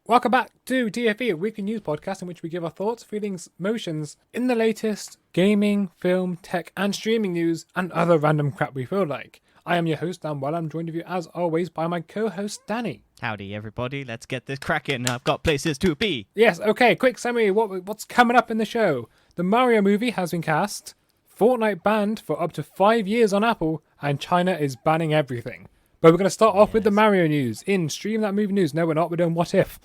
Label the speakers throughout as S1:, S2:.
S1: Welcome back to TFE, a weekly news podcast in which we give our thoughts, feelings, emotions in the latest gaming, film, tech, and streaming news and other random crap we feel like. I am your host, Dan Well. I'm joined with you as always by my co-host, Danny.
S2: Howdy, everybody. Let's get this cracking. I've got places to be.
S1: Yes, okay, quick summary. What's coming up in the show? The Mario movie has been cast, Fortnite banned for up to 5 years on Apple, and China is banning everything. But we're going to start off with the Mario news. In Stream That Movie News. No, we're not. We're doing What If.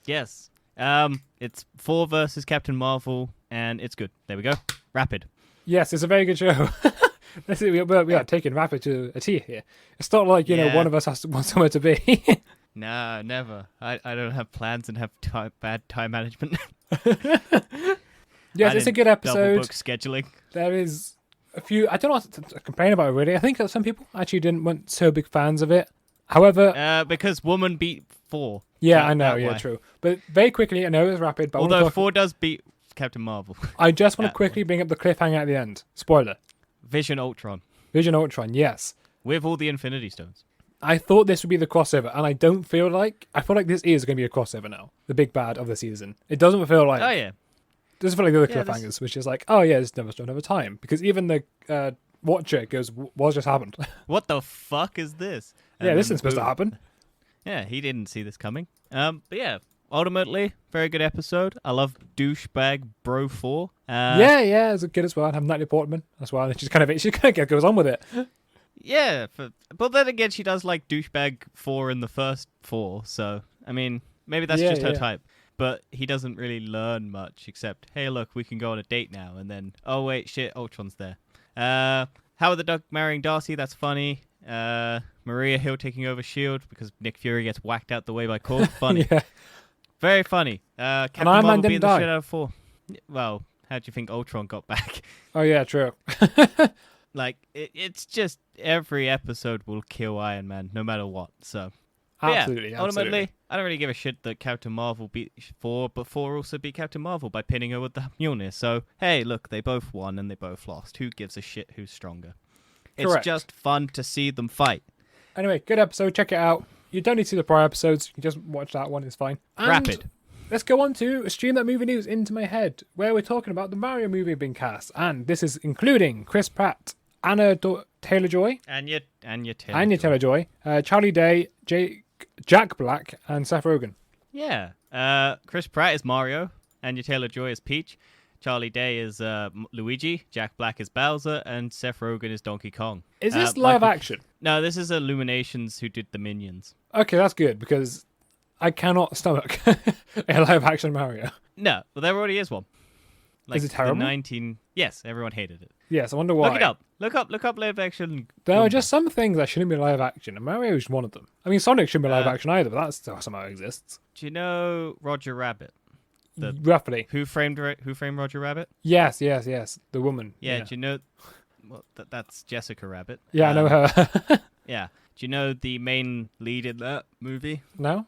S2: Yes. It's Thor versus Captain Marvel, and it's good. There we go. Rapid.
S1: Yes, it's a very good show. We are taking Rapid to a T here. It's not like, one of us has to want somewhere to be.
S2: No, never. I don't have plans and have bad time management.
S1: Yes, it's a good episode.
S2: Double book scheduling.
S1: There is a few... I don't know what to complain about, really. I think that some people actually weren't so big fans of it. However...
S2: because Woman beat Thor.
S1: Yeah, I know. Yeah, true. But very quickly, I know it's Rapid, but...
S2: Although Thor does beat Captain Marvel.
S1: I just want to quickly bring up the cliffhanger at the end. Spoiler.
S2: Vision Ultron.
S1: Vision Ultron, yes.
S2: With all the Infinity Stones.
S1: I thought this would be the crossover, and I feel like this is going to be a crossover now. The big bad of the season. It doesn't feel like...
S2: Oh, yeah.
S1: It doesn't feel like the other cliffhangers, which is like, oh yeah, it's never another time. Because even the Watcher goes, what just happened?
S2: What the fuck is this? And
S1: yeah, this isn't supposed to happen.
S2: Yeah, he didn't see this coming. But yeah, ultimately, very good episode. I love douchebag Bro 4.
S1: Yeah, it's good as well. I have Natalie Portman as well. And she kind of goes on with it.
S2: Yeah, but then again, she does like douchebag 4 in the first 4. So, I mean, maybe that's just her type. But he doesn't really learn much except, hey, look, we can go on a date now. And then, oh, wait, shit, Ultron's there. Howard the Duck marrying Darcy, that's funny. Maria Hill taking over S.H.I.E.L.D. because Nick Fury gets whacked out the way by Korg. Funny. Yeah. Very funny. Captain Marvel beating the shit out of 4. Well, how do you think Ultron got back?
S1: Oh, yeah, true.
S2: Like, it's just every episode will kill Iron Man, no matter what, so...
S1: Absolutely.
S2: Ultimately, I don't really give a shit that Captain Marvel beat Thor, but Thor also beat Captain Marvel by pinning her with the Mjolnir. So, hey, look, they both won and they both lost. Who gives a shit who's stronger? It's just fun to see them fight.
S1: Anyway, good episode. Check it out. You don't need to see the prior episodes. You can just watch that one. It's fine. And
S2: Rapid.
S1: Let's go on to Stream That Movie News Into My Head, where we're talking about the Mario movie being cast. And this is including Chris Pratt, Anya Taylor-Joy.
S2: Anya
S1: Taylor-Joy. Charlie Day, Jack Black, and Seth Rogen.
S2: Yeah. Chris Pratt is Mario. Anya Taylor-Joy is Peach. Charlie Day is Luigi. Jack Black is Bowser. And Seth Rogen is Donkey Kong.
S1: Is this live action?
S2: No, this is Illuminations who did the Minions.
S1: Okay, that's good, because I cannot stomach a live action Mario.
S2: No, well, there already is one. Like,
S1: is it terrible?
S2: Yes, everyone hated it.
S1: Yes, I wonder why.
S2: Look it up. Look up live action.
S1: There are just some things that shouldn't be live action, and Mario is one of them. I mean, Sonic shouldn't be live action either, but that still somehow exists.
S2: Do you know Roger Rabbit?
S1: Roughly.
S2: Who framed Roger Rabbit?
S1: Yes. The woman.
S2: Yeah. Do you know? Well, that's Jessica Rabbit.
S1: Yeah, I know her.
S2: Yeah. Do you know the main lead in that movie?
S1: No.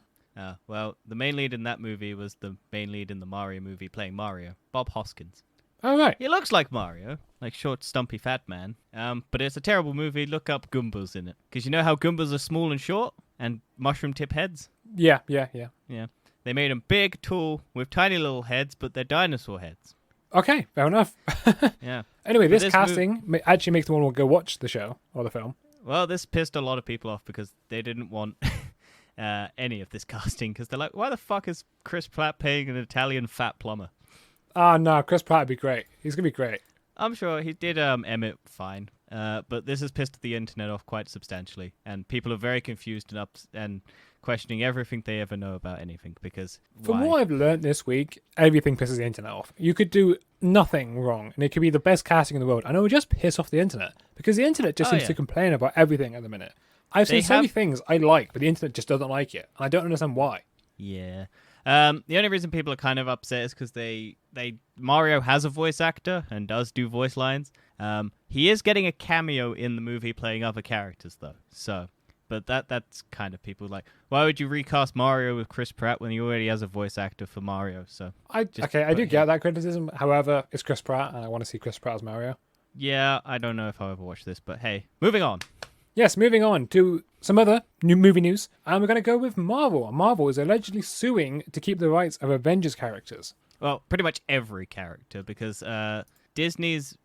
S2: Well, the main lead in that movie was the main lead in the Mario movie playing Mario, Bob Hoskins.
S1: Oh, right.
S2: He looks like Mario, like short, stumpy, fat man. But it's a terrible movie. Look up Goombas in it. Because you know how Goombas are small and short and mushroom tip heads?
S1: Yeah.
S2: They made them big, tall, with tiny little heads, but they're dinosaur heads.
S1: Okay, fair enough.
S2: Yeah.
S1: Anyway, this casting actually makes them want to go watch the show or the film.
S2: Well, this pissed a lot of people off because they didn't want any of this casting because they're like, why the fuck is Chris Pratt playing an Italian fat plumber?
S1: Oh, no, Chris Pratt would be great. He's going to be great.
S2: I'm sure he did Emmett fine, but this has pissed the internet off quite substantially, and people are very confused and questioning everything they ever know about anything because
S1: From what I've learned this week, everything pisses the internet off. You could do nothing wrong, and it could be the best casting in the world, and it would just piss off the internet because the internet just seems to complain about everything at the minute. I've seen so many things I like, but the internet just doesn't like it, and I don't understand why.
S2: Yeah. The only reason people are kind of upset is because Mario has a voice actor and does do voice lines. He is getting a cameo in the movie playing other characters though. So, but that's kind of people like, why would you recast Mario with Chris Pratt when he already has a voice actor for Mario? So
S1: I do get that criticism. However, it's Chris Pratt, and I want to see Chris Pratt as Mario.
S2: Yeah, I don't know if I'll ever watch this, but hey, moving on.
S1: Yes, moving on to some other new movie news. And we're going to go with Marvel. Marvel is allegedly suing to keep the rights of Avengers characters.
S2: Well, pretty much every character, because Disney's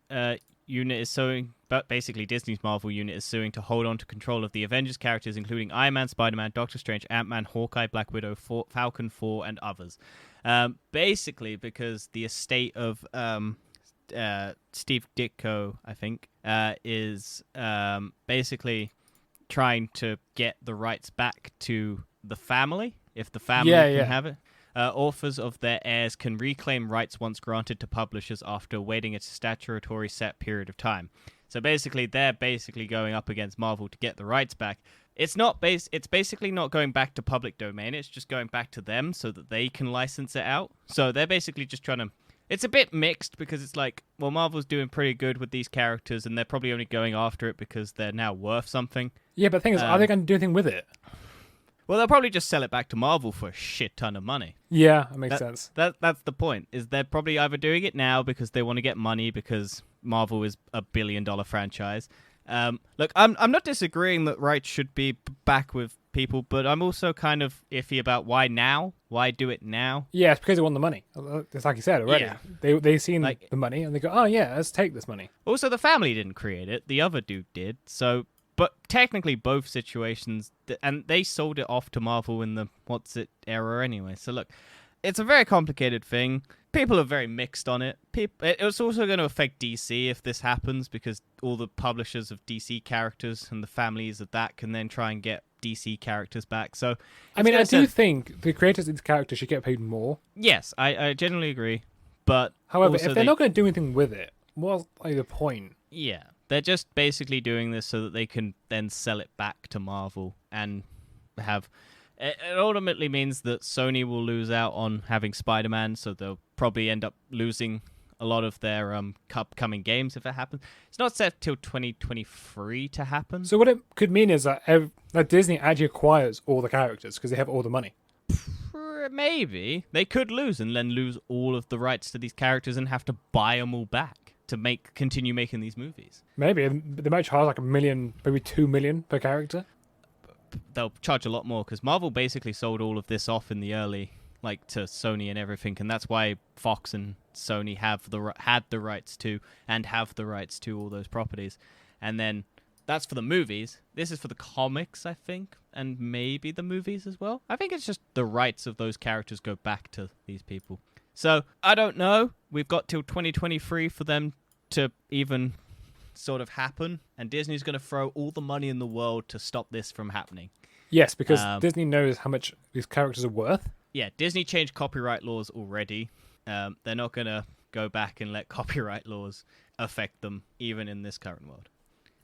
S2: unit is suing, but basically Disney's Marvel unit is suing to hold on to control of the Avengers characters, including Iron Man, Spider-Man, Doctor Strange, Ant-Man, Hawkeye, Black Widow, Falcon, Thor, and others. Basically, because the estate of Steve Ditko, I think, is basically trying to get the rights back to the family, if the family can have it. Authors of their heirs can reclaim rights once granted to publishers after waiting a statutory set period of time. So basically, they're basically going up against Marvel to get the rights back. It's basically not going back to public domain. It's just going back to them so that they can license it out. So they're basically just trying to... It's a bit mixed because it's like, well, Marvel's doing pretty good with these characters and they're probably only going after it because they're now worth something.
S1: Yeah, but the thing is, are they going to do anything with it?
S2: Well, they'll probably just sell it back to Marvel for a shit ton of money.
S1: Yeah, that makes sense.
S2: That's the point, is they're probably either doing it now because they want to get money because Marvel is a billion-dollar franchise. Look, I'm not disagreeing that rights should be back with people, but I'm also kind of iffy about why now? Why do it now?
S1: Yeah, it's because they want the money. It's like you said already. Yeah. They've seen the money and they go, oh yeah, let's take this money.
S2: Also, the family didn't create it. The other dude did. So, but technically both situations, and they sold it off to Marvel in the era anyway. So look, it's a very complicated thing. People are very mixed on it. It's also going to affect DC if this happens, because all the publishers of DC characters and the families of that can then try and get DC characters back. So,
S1: I mean, I do think the creators of these characters should get paid more.
S2: Yes, I generally agree. But
S1: however, if they're not going to do anything with it, what's the point?
S2: Yeah, they're just basically doing this so that they can then sell it back to Marvel and have... It ultimately means that Sony will lose out on having Spider-Man, so they'll probably end up losing a lot of their upcoming games if it happens. It's not set till 2023 to happen.
S1: So what it could mean is that Disney actually acquires all the characters because they have all the money.
S2: Maybe. They could lose and then lose all of the rights to these characters and have to buy them all back to continue making these movies.
S1: Maybe. They might charge like $1 million, maybe $2 million per character.
S2: They'll charge a lot more because Marvel basically sold all of this off in the early, like, to Sony and everything, and that's why Fox and Sony had the rights to and have the rights to all those properties. And then that's for the movies. This is for the comics, I think, and maybe the movies as well. I think it's just the rights of those characters go back to these people. So I don't know. We've got till 2023 for them to even sort of happen, and Disney's going to throw all the money in the world to stop this from happening.
S1: Yes, because Disney knows how much these characters are worth.
S2: Yeah, Disney changed copyright laws already. They're not going to go back and let copyright laws affect them, even in this current world.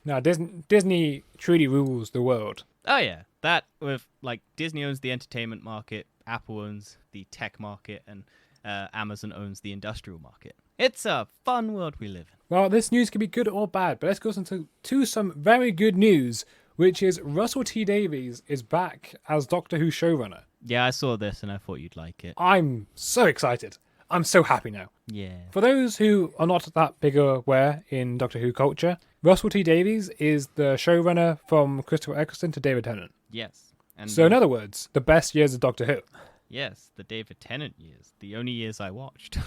S1: No, Disney truly rules the world.
S2: Oh yeah, that with like Disney owns the entertainment market, Apple owns the tech market, and Amazon owns the industrial market. It's a fun world we live in.
S1: Well, this news can be good or bad, but let's go to some very good news, which is Russell T Davies is back as Doctor Who showrunner.
S2: Yeah, I saw this and I thought you'd like it.
S1: I'm so excited. I'm so happy now.
S2: Yeah.
S1: For those who are not that big aware in Doctor Who culture, Russell T Davies is the showrunner from Christopher Eccleston to David Tennant.
S2: Yes. And
S1: so in other words, the best years of Doctor Who.
S2: Yes, the David Tennant years. The only years I watched.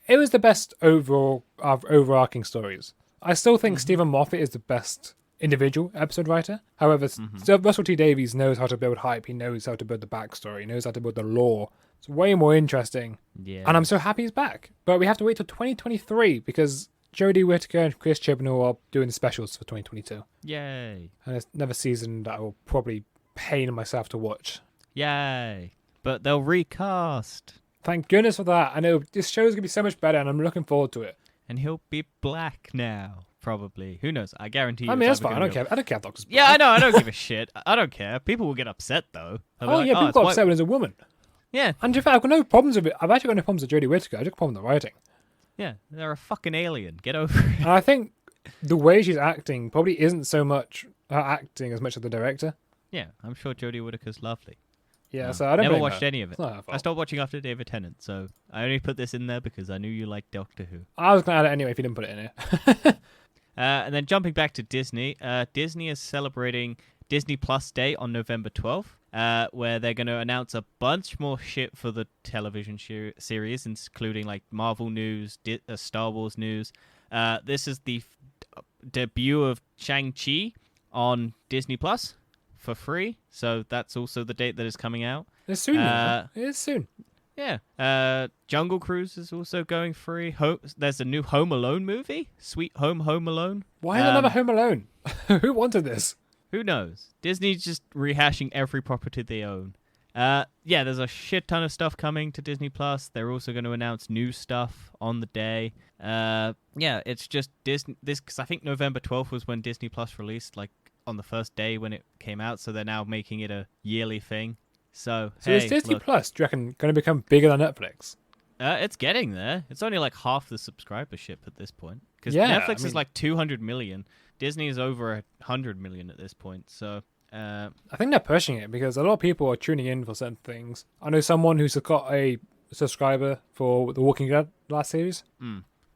S1: It was the best overarching stories. I still think Stephen Moffat is the best individual episode writer. However, Russell T Davies knows how to build hype. He knows how to build the backstory. He knows how to build the lore. It's way more interesting. Yeah. And I'm so happy he's back. But we have to wait till 2023 because Jodie Whittaker and Chris Chibnall are doing the specials for 2022.
S2: Yay.
S1: And it's another season that I will probably pain myself to watch.
S2: Yay. But they'll recast.
S1: Thank goodness for that. I know this show's going to be so much better and I'm looking forward to it.
S2: And he'll be black now, probably. Who knows? I guarantee you.
S1: I mean, that's fine. I don't care. I don't care if Doctor's black.
S2: Yeah, I know. I don't give a shit. I don't care. People will get upset, though.
S1: People got upset when there's a woman.
S2: Yeah.
S1: And in fact, I've got no problems with it. I've actually got no problems with Jodie Whittaker. I just got a problem with the writing.
S2: Yeah, they're a fucking alien. Get over it.
S1: And I think the way she's acting probably isn't so much her acting as much as the director.
S2: Yeah, I'm sure Jodie Whittaker's lovely.
S1: Yeah, so I don't
S2: never watched any of it.
S1: I
S2: stopped watching after David Tennant, so I only put this in there because I knew you liked Doctor Who.
S1: I was going to add it anyway if you didn't put it in here.
S2: And then jumping back to Disney, Disney is celebrating Disney Plus Day on November 12th, where they're going to announce a bunch more shit for the television series, including like Marvel news, Star Wars news. This is the debut of Shang-Chi on Disney Plus for free, so that's also the date that is coming out.
S1: It's soon. It is soon.
S2: Yeah. Jungle Cruise is also going free. There's a new Home Alone movie, Sweet Home Alone.
S1: Why another Home Alone? Who wanted this?
S2: Who knows? Disney's just rehashing every property they own. There's a shit ton of stuff coming to Disney Plus. They're also going to announce new stuff on the day. It's just Disney. Because I think November 12th was when Disney Plus released, like on the first day when it came out. So they're now making it a yearly thing. So
S1: is Disney Plus, do you reckon, going to become bigger than Netflix?
S2: It's getting there. It's only like half the subscribership at this point. Because Netflix is like 200 million. Disney is over 100 million at this point. So
S1: I think they're pushing it because a lot of people are tuning in for certain things. I know someone who's got a subscriber for the Walking Dead last series.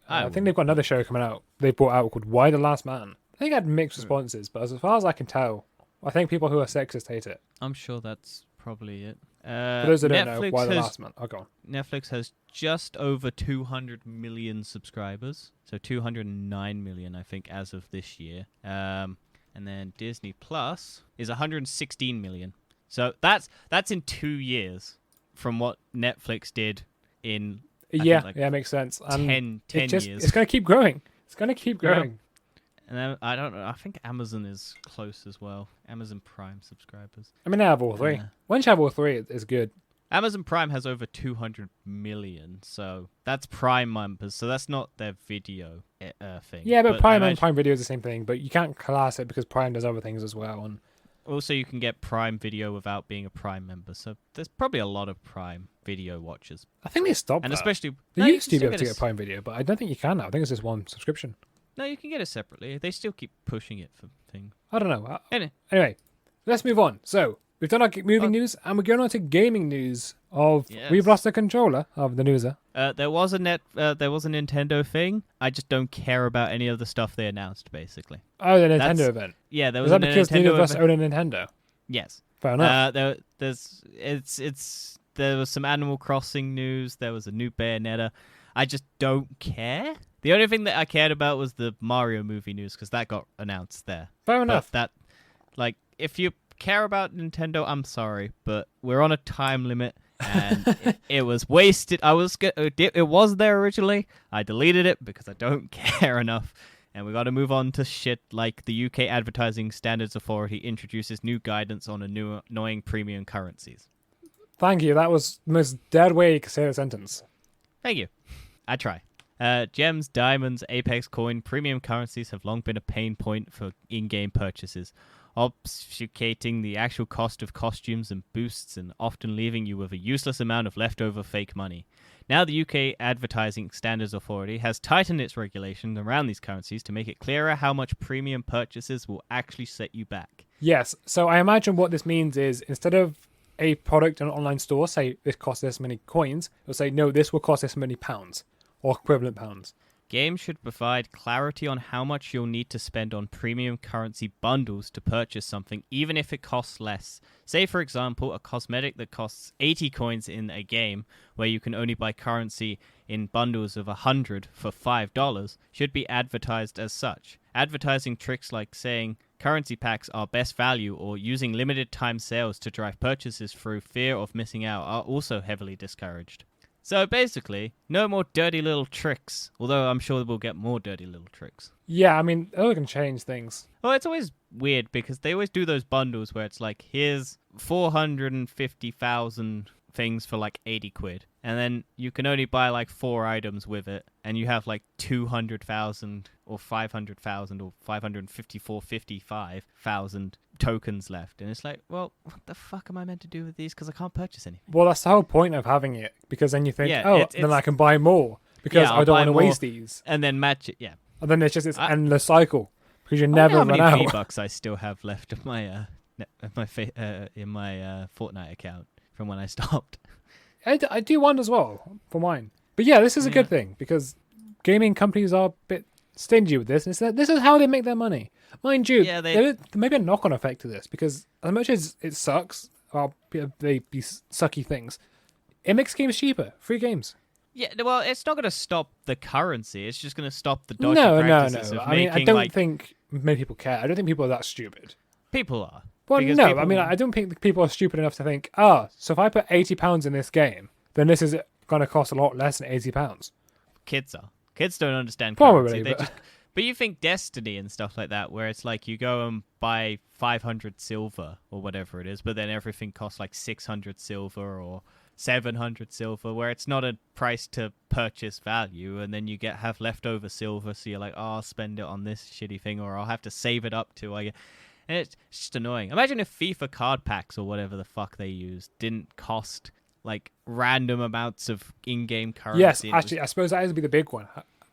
S1: I think they've got another show coming out. They brought out called Why the Last Man. I think it had mixed responses, but as far as I can tell, I think people who are sexist hate it.
S2: I'm sure that's probably it.
S1: For those that don't know, Why the Last Man? Go on.
S2: Netflix has just over 200 million subscribers. So 209 million, I think, as of this year. And then Disney Plus is 116 million. So that's in 2 years from what Netflix did in
S1: makes sense.
S2: 10 years.
S1: It's going to keep growing. It's going to keep growing.
S2: Yeah. And then, I don't know. I think Amazon is close as well. Amazon Prime subscribers.
S1: I mean, they have all three. Once you have all three, it's good.
S2: Amazon Prime has over 200 million, so that's Prime members. So that's not their video thing.
S1: Yeah, but Prime and Prime Video is the same thing. But you can't class it because Prime does other things as well. And
S2: also, you can get Prime Video without being a Prime member. So there's probably a lot of Prime Video watchers.
S1: I think they stopped
S2: and
S1: that.
S2: Especially
S1: they used to be able to get Prime Video, but I don't think you can now. I think it's just one subscription.
S2: No, you can get it separately. They still keep pushing it for things.
S1: I don't know. Anyway, let's move on. So we've done our movie news, and we're going on to gaming news. We've lost the controller of the newser.
S2: There was a Nintendo thing. I just don't care about any of the stuff they announced. Basically.
S1: Oh, the Nintendo event.
S2: Yeah, there was.
S1: Is that because neither of us own a Nintendo?
S2: Yes.
S1: Fair enough.
S2: There was some Animal Crossing news. There was a new Bayonetta. I just don't care. The only thing that I cared about was the Mario movie news because that got announced there.
S1: Fair enough.
S2: If you care about Nintendo, I'm sorry, but we're on a time limit, and it was wasted. It was there originally. I deleted it because I don't care enough, and we got to move on to shit like the UK Advertising Standards Authority introduces new guidance on annoying premium currencies.
S1: Thank you. That was the most dead way you could say a sentence.
S2: Thank you. I try. Gems, diamonds, Apex coin, premium currencies have long been a pain point for in-game purchases, obfuscating the actual cost of costumes and boosts and often leaving you with a useless amount of leftover fake money. Now the UK Advertising Standards Authority has tightened its regulations around these currencies to make it clearer how much premium purchases will actually set you back.
S1: Yes, so I imagine what this means is instead of a product in an online store say this costs this many coins, it'll say no, this will cost this many pounds. Or equivalent pounds.
S2: Games should provide clarity on how much you'll need to spend on premium currency bundles to purchase something, even if it costs less. Say, for example, a cosmetic that costs 80 coins in a game, where you can only buy currency in bundles of 100 for $5, should be advertised as such. Advertising tricks like saying currency packs are best value or using limited time sales to drive purchases through fear of missing out are also heavily discouraged. So basically, no more dirty little tricks, although I'm sure we'll get more dirty little tricks.
S1: Yeah, I mean, they're going to change things.
S2: Well, it's always weird because they always do those bundles where it's like, here's 450,000 things for like 80 quid. And then you can only buy like 4 items with it. And you have like 200,000 or 500,000 or 55,000 tokens left. And it's like, well, what the fuck am I meant to do with these? Because I can't purchase anything.
S1: Well, that's the whole point of having it. Because then you think, then I can buy more. Because I don't want to waste these.
S2: And then match it, yeah.
S1: And then it's just this endless cycle. Because you never run out.
S2: How many V-Bucks I still have left of my in my Fortnite account from when I stopped.
S1: I do one as well for mine. But yeah, this is a good thing because gaming companies are a bit stingy with this. And it's that this is how they make their money. Mind you,
S2: Yeah,
S1: there may be a knock-on effect to this because as much as it sucks, or they be sucky things, it makes games cheaper. Free games.
S2: Yeah, well, it's not going to stop the currency. It's just going to stop the dodgy practices of
S1: I mean,
S2: making,
S1: I don't think many people care. I don't think people are that stupid.
S2: People are.
S1: Well, no, I mean, I don't think people are stupid enough to think, so if I put £80 in this game, then this is going to cost a lot less than £80.
S2: Kids are. Kids don't understand
S1: Probably,
S2: currency. But you think Destiny and stuff like that, where it's like you go and buy 500 silver or whatever it is, but then everything costs like 600 silver or 700 silver, where it's not a price to purchase value, and then you have leftover silver, so you're like, I'll spend it on this shitty thing, or I'll have to save it up to. And it's just annoying. Imagine if FIFA card packs or whatever the fuck they use didn't cost like random amounts of in-game currency.
S1: Yes, actually, I suppose that is be the big one,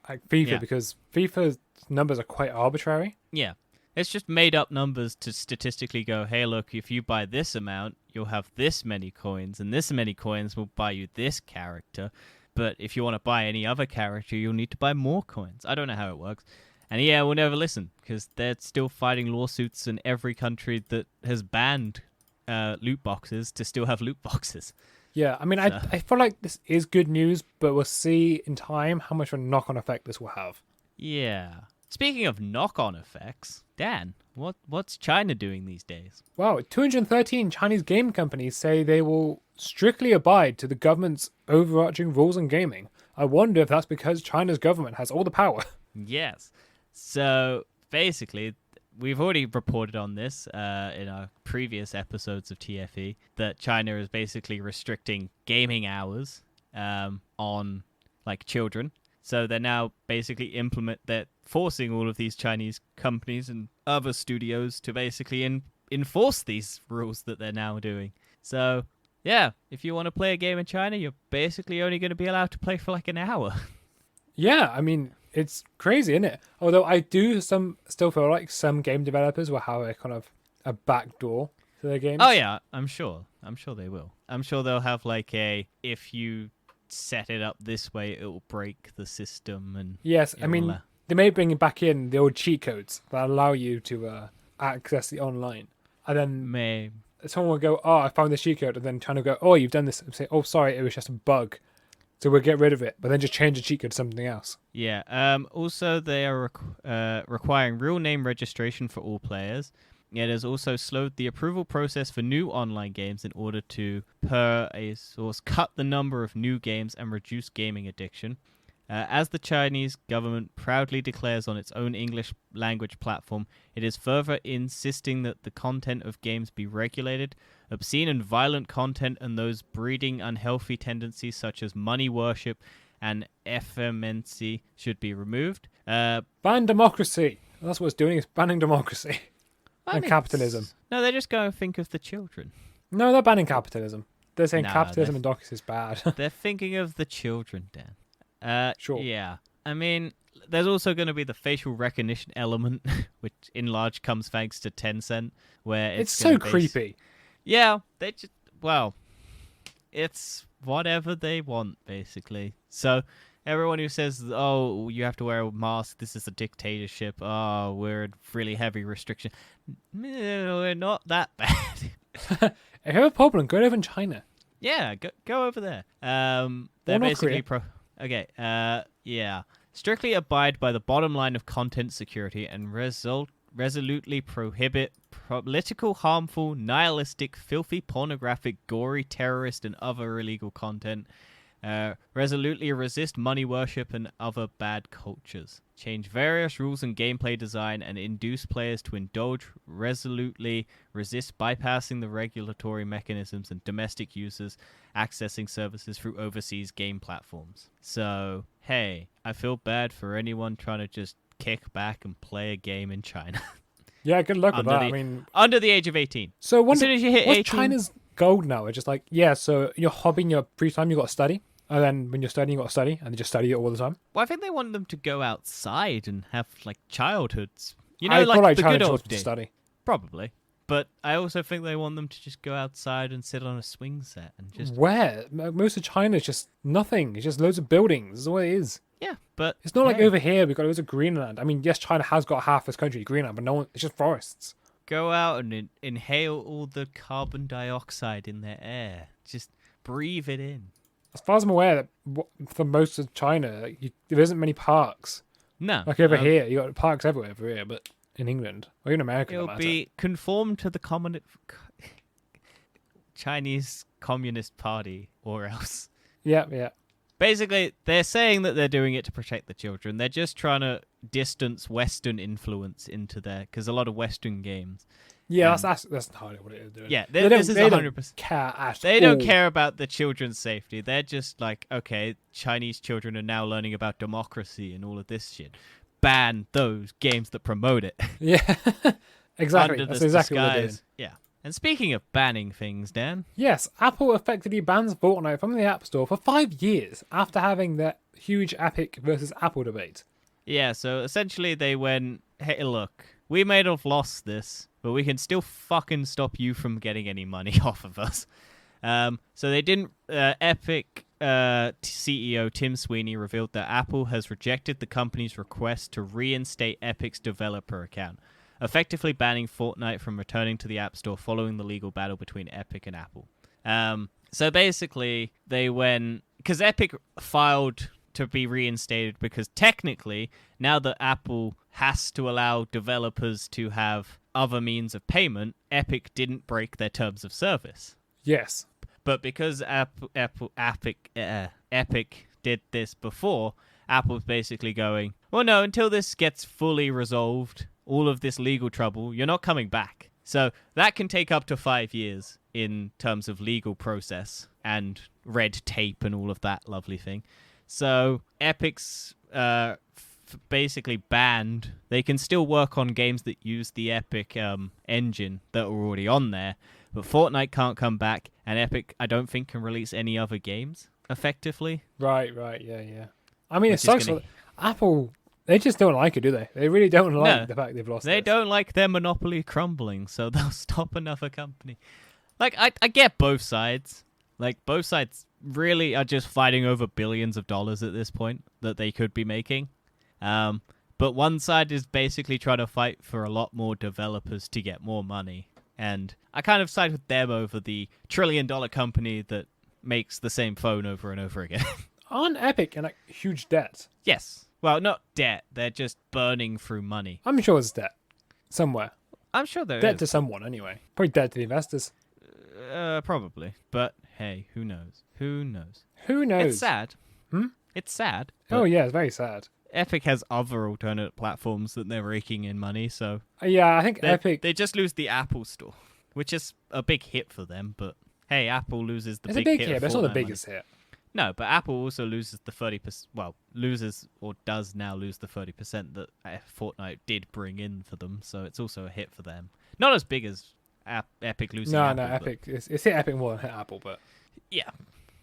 S1: like FIFA, because FIFA's numbers are quite arbitrary.
S2: Yeah. It's just made up numbers to statistically go, hey, look, if you buy this amount, you'll have this many coins, and this many coins will buy you this character. But if you want to buy any other character, you'll need to buy more coins. I don't know how it works. And yeah, we'll never listen, because they're still fighting lawsuits in every country that has banned loot boxes to still have loot boxes.
S1: Yeah, I mean, so. I feel like this is good news, but we'll see in time how much of a knock-on effect this will have.
S2: Yeah. Speaking of knock-on effects, Dan, what's China doing these days?
S1: Wow, 213 Chinese game companies say they will strictly abide to the government's overarching rules on gaming. I wonder if that's because China's government has all the power.
S2: Yes. So, basically, we've already reported on this in our previous episodes of TFE, that China is basically restricting gaming hours on, like, children. So they're now basically they're forcing all of these Chinese companies and other studios to basically enforce these rules that they're now doing. So, yeah, if you want to play a game in China, you're basically only going to be allowed to play for like an hour.
S1: Yeah, I mean, it's crazy, isn't it? Although I do still feel like some game developers will have a kind of a back door to their games.
S2: Oh, yeah, I'm sure they will. I'm sure they'll have like if you set it up this way, it will break the system. And
S1: yes, I mean, they may bring back in the old cheat codes that allow you to access the online. And then someone will go, I found this cheat code, and then China will go, you've done this, and say, sorry, it was just a bug. So we'll get rid of it, but then just change the cheat code to something else.
S2: Yeah. Also, they are requiring real name registration for all players. It has also slowed the approval process for new online games in order to, per a source, cut the number of new games and reduce gaming addiction. As the Chinese government proudly declares on its own English language platform, it is further insisting that the content of games be regulated. Obscene and violent content and those breeding unhealthy tendencies such as money worship and effeminacy should be removed.
S1: Ban democracy. That's what it's doing, is banning democracy. And capitalism.
S2: No, they're just going to think of the children.
S1: No, they're banning capitalism. They're saying capitalism and democracy is bad.
S2: They're thinking of the children, Dan.
S1: Sure.
S2: Yeah. I mean, there's also going to be the facial recognition element, which in large comes thanks to Tencent, where it's
S1: so creepy.
S2: Yeah, they just, it's whatever they want, basically. So everyone who says, you have to wear a mask, this is a dictatorship, we're a really heavy restriction. No, we're not that bad.
S1: If you have a problem, go over in China.
S2: Yeah, go over there. They're basically strictly abide by the bottom line of content security and resolutely prohibit political, harmful, nihilistic, filthy, pornographic, gory, terrorist, and other illegal content. Resolutely resist money worship and other bad cultures. Change various rules and gameplay design and induce players to indulge. Resolutely resist bypassing the regulatory mechanisms and domestic users accessing services through overseas game platforms. So, hey, I feel bad for anyone trying to just kick back and play a game in China.
S1: Yeah, good luck with that. I mean,
S2: under the age of 18.
S1: So
S2: as soon as you hit 18,
S1: China's goal now? It's just like, so your hobby in your free time, you got to study. And then when you're studying, you got to study. And they just study it all the time.
S2: Well, I think they want them to go outside and have, like, childhoods.
S1: I like the good old days. Study.
S2: Probably. But I also think they want them to just go outside and sit on a swing set and just...
S1: Where? Most of China is just nothing. It's just loads of buildings. That's all it is.
S2: Yeah, but
S1: it's not like over here we've got loads of Greenland. I mean, yes, China has got half this country, Greenland, but no one. It's just forests.
S2: Go out and inhale all the carbon dioxide in their air. Just breathe it in.
S1: As far as I'm aware, for most of China, there isn't many parks.
S2: No.
S1: Like over here, you got parks everywhere over here, but in England or in America,
S2: it'll be conformed to the Chinese Communist Party or else.
S1: Yeah.
S2: Basically, they're saying that they're doing it to protect the children. They're just trying to distance Western influence into there, because a lot of Western games.
S1: Yeah, that's entirely what it is doing.
S2: Yeah, this is 100%.
S1: Care at
S2: they
S1: all.
S2: don't care about the children's safety. They're just like, okay, Chinese children are now learning about democracy and all of this shit. Ban those games that promote it.
S1: Yeah, exactly. That's exactly what they're doing.
S2: Yeah. And speaking of banning things, Dan.
S1: Yes, Apple effectively bans Fortnite from the App Store for 5 years after having that huge Epic versus Apple debate.
S2: Yeah, so essentially they went, hey, look, we may have lost this, but we can still fucking stop you from getting any money off of us. So they didn't. Epic CEO Tim Sweeney revealed that Apple has rejected the company's request to reinstate Epic's developer account, effectively banning Fortnite from returning to the App Store following the legal battle between Epic and Apple. So basically, they went... Because Epic filed to be reinstated because technically, now that Apple has to allow developers to have other means of payment, Epic didn't break their terms of service.
S1: Yes.
S2: But because Epic did this before, Apple's basically going, well, no, until this gets fully resolved, all of this legal trouble, you're not coming back. So that can take up to 5 years in terms of legal process and red tape and all of that lovely thing. So Epic's basically banned. They can still work on games that use the Epic engine that are already on there, but Fortnite can't come back, and Epic, I don't think, can release any other games effectively.
S1: Right, yeah. I mean, it sucks for Apple. They just don't like it, do they? They really don't like the fact they've lost.
S2: They don't like their monopoly crumbling, so they'll stop another company. Like, I get both sides. Like, both sides really are just fighting over billions of dollars at this point that they could be making. But one side is basically trying to fight for a lot more developers to get more money. And I kind of side with them over the trillion-dollar company that makes the same phone over and over again.
S1: Aren't Epic in like huge debt?
S2: Yes. Well, not debt. They're just burning through money.
S1: I'm sure it's debt. Somewhere.
S2: I'm sure there
S1: debt
S2: is.
S1: to someone, anyway. Probably debt to the investors.
S2: Probably. But, hey, who knows? Who knows? It's sad. It's sad.
S1: Oh, yeah, it's very sad.
S2: Epic has other alternate platforms that they're raking in money, so...
S1: Yeah, I think Epic...
S2: They just lose the Apple Store, which is a big hit for them, but, hey, Apple loses the
S1: big hit, but it's not the biggest hit.
S2: No, but Apple also loses the 30%... Well, loses, or does now lose the 30% that Fortnite did bring in for them, so it's also a hit for them. Not as big as Epic losing Apple.
S1: No, Epic... It's hit Epic more than hit Apple, but...
S2: Yeah.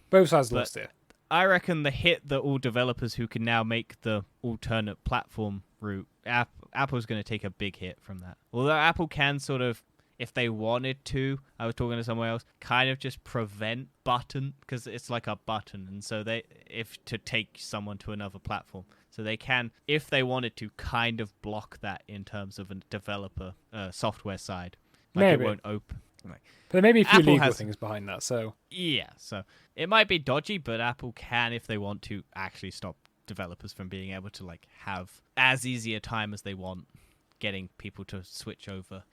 S1: Both sides lost it.
S2: I reckon the hit that all developers who can now make the alternate platform route, Apple's going to take a big hit from that. Although Apple can sort of, if they wanted to, I was talking to someone else, kind of just prevent button, because it's like a button, and so to take someone to another platform. So they can, if they wanted to, kind of block that in terms of a developer software side. Like
S1: maybe.
S2: It won't open. Like,
S1: but there may be a few legal things behind that, so...
S2: Yeah, so it might be dodgy, but Apple can, if they want to, actually stop developers from being able to like have as easy a time as they want getting people to switch over.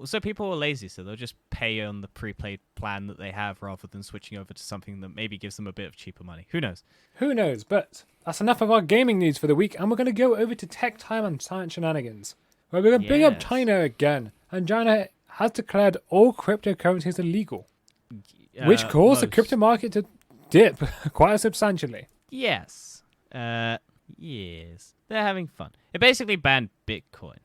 S2: So people are lazy, so they'll just pay on the prepaid plan that they have rather than switching over to something that maybe gives them a bit of cheaper money. Who knows?
S1: Who knows, but that's enough of our gaming news for the week, and we're going to go over to Tech Time and Science Shenanigans, where we're going to bring up China again, and China has declared all cryptocurrencies illegal, which caused the crypto market to dip quite substantially.
S2: Yes. Yes. They're having fun. It basically banned Bitcoin.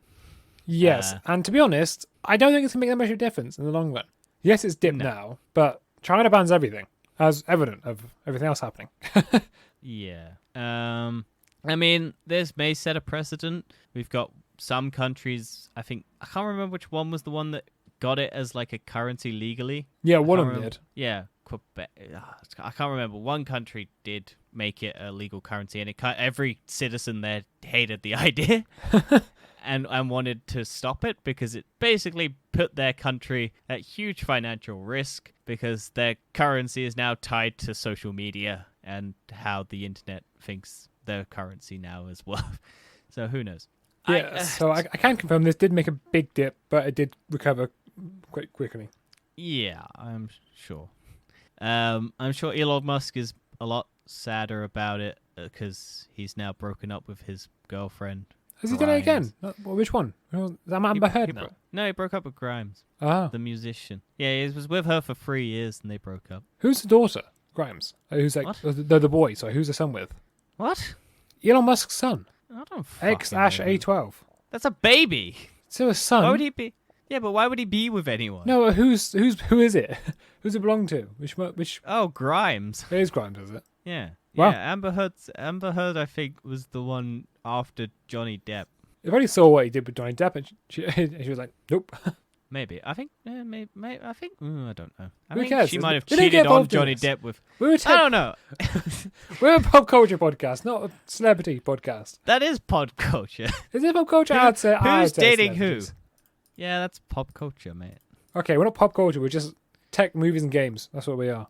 S1: Yes, and to be honest, I don't think it's going to make that much of a difference in the long run. Yes, it's dipped now, but China bans everything, as evident of everything else happening.
S2: Yeah. I mean, this may set a precedent. We've got some countries, I can't remember which one was the one that got it as like a currency legally.
S1: Yeah, one of them did.
S2: Yeah, Quebec. I can't remember. One country did make it a legal currency, and every citizen there hated the idea and wanted to stop it because it basically put their country at huge financial risk because their currency is now tied to social media and how the internet thinks their currency now as well. So who knows?
S1: Yeah, so I can confirm this did make a big dip, but it did recover quite quickly.
S2: Yeah, I'm sure. I'm sure Elon Musk is a lot sadder about it because he's now broken up with his girlfriend.
S1: Has he done it again? Which one? Is that Amber Heard now?
S2: No, he broke up with Grimes,
S1: the
S2: musician. Yeah, he was with her for 3 years and they broke up.
S1: Who's the daughter? Grimes. Who's like the boy? Sorry, who's the son with?
S2: What?
S1: Elon Musks' son.
S2: I don't fucking
S1: X-A12.
S2: That's a baby.
S1: So a son.
S2: Why would he be? Yeah, but why would he be with anyone?
S1: No, who is it? Who's it belong to? Which?
S2: Oh, Grimes.
S1: It is Grimes, is it?
S2: Yeah.
S1: Wow.
S2: Yeah, Amber Heard, I think, was the one after Johnny Depp.
S1: If I only saw what he did with Johnny Depp, and she was like, nope.
S2: Maybe. I think. Maybe. I think. I don't know. I
S1: Who
S2: think
S1: cares?
S2: she might have cheated on Johnny Depp with. I don't know.
S1: We're a pop culture podcast, not a celebrity podcast.
S2: That is pop culture.
S1: Is it pop culture? I'd say.
S2: Who's dating who? Yeah, that's pop culture, mate.
S1: Okay, we're not pop culture. We're just tech, movies, and games. That's what we are.